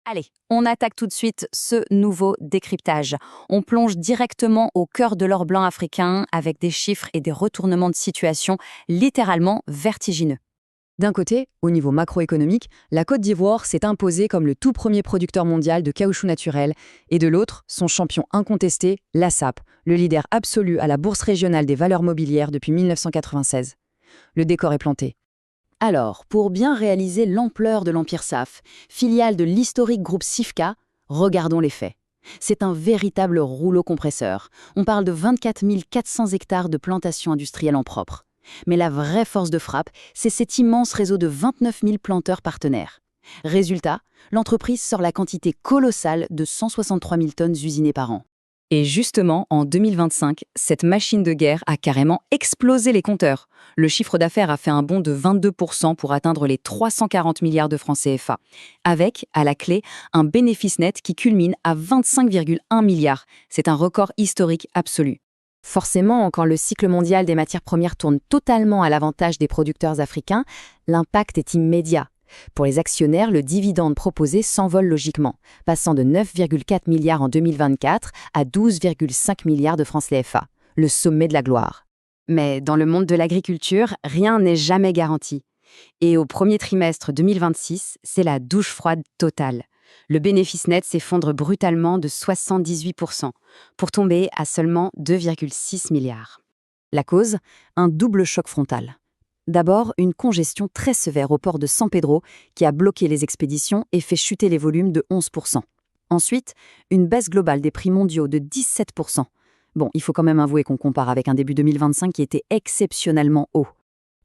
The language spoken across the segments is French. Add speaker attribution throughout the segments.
Speaker 1: Allez, on attaque tout de suite ce nouveau décryptage. On plonge directement au cœur de l'or blanc africain avec des chiffres et des retournements de situation littéralement vertigineux.
Speaker 2: D'un côté, au niveau macroéconomique, la Côte d'Ivoire s'est imposée comme le tout premier producteur mondial de caoutchouc naturel, et de l'autre, son champion incontesté, la SAP, le leader absolu à la Bourse régionale des valeurs mobilières depuis 1996. Le décor est planté.
Speaker 1: Alors, pour bien réaliser l'ampleur de l'Empire SAF, filiale de l'historique groupe Sifka, regardons les faits. C'est un véritable rouleau compresseur. On parle de 24 400 hectares de plantations industrielles en propre. Mais la vraie force de frappe, c'est cet immense réseau de 29 000 planteurs partenaires. Résultat, l'entreprise sort la quantité colossale de 163 000 tonnes usinées par an. Et justement, en 2025, cette machine de guerre a carrément explosé les compteurs. Le chiffre d'affaires a fait un bond de 22% pour atteindre les 340 milliards de francs CFA, avec, à la clé, un bénéfice net qui culmine à 25,1 milliards. C'est un record historique absolu.
Speaker 2: Forcément, quand le cycle mondial des matières premières tourne totalement à l'avantage des producteurs africains, l'impact est immédiat. Pour les actionnaires, le dividende proposé s'envole logiquement, passant de 9,4 milliards en 2024 à 12,5 milliards de francs CFA, le sommet de la gloire.
Speaker 1: Mais dans le monde de l'agriculture, rien n'est jamais garanti. Et au premier trimestre 2026, c'est la douche froide totale. Le bénéfice net s'effondre brutalement de 78%, pour tomber à seulement 2,6 milliards.
Speaker 2: La cause, un double choc frontal. D'abord, une congestion très sévère au port de San Pedro qui a bloqué les expéditions et fait chuter les volumes de 11%. Ensuite, une baisse globale des prix mondiaux de 17%. Bon, il faut quand même avouer qu'on compare avec un début 2025 qui était exceptionnellement haut.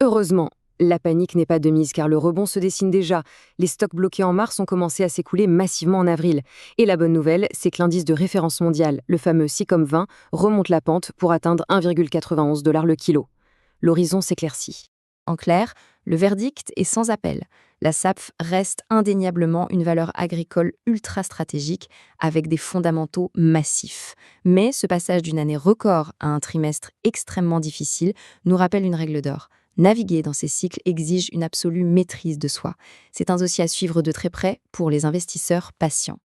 Speaker 2: Heureusement, la panique n'est pas de mise car le rebond se dessine déjà. Les stocks bloqués en mars ont commencé à s'écouler massivement en avril. Et la bonne nouvelle, c'est que l'indice de référence mondial, le fameux SICOM 20, remonte la pente pour atteindre 1,91 $ le kilo. L'horizon s'éclaircit.
Speaker 1: En clair, le verdict est sans appel. La SAPF reste indéniablement une valeur agricole ultra stratégique avec des fondamentaux massifs. Mais ce passage d'une année record à un trimestre extrêmement difficile nous rappelle une règle d'or. Naviguer dans ces cycles exige une absolue maîtrise de soi. C'est un dossier à suivre de très près pour les investisseurs patients.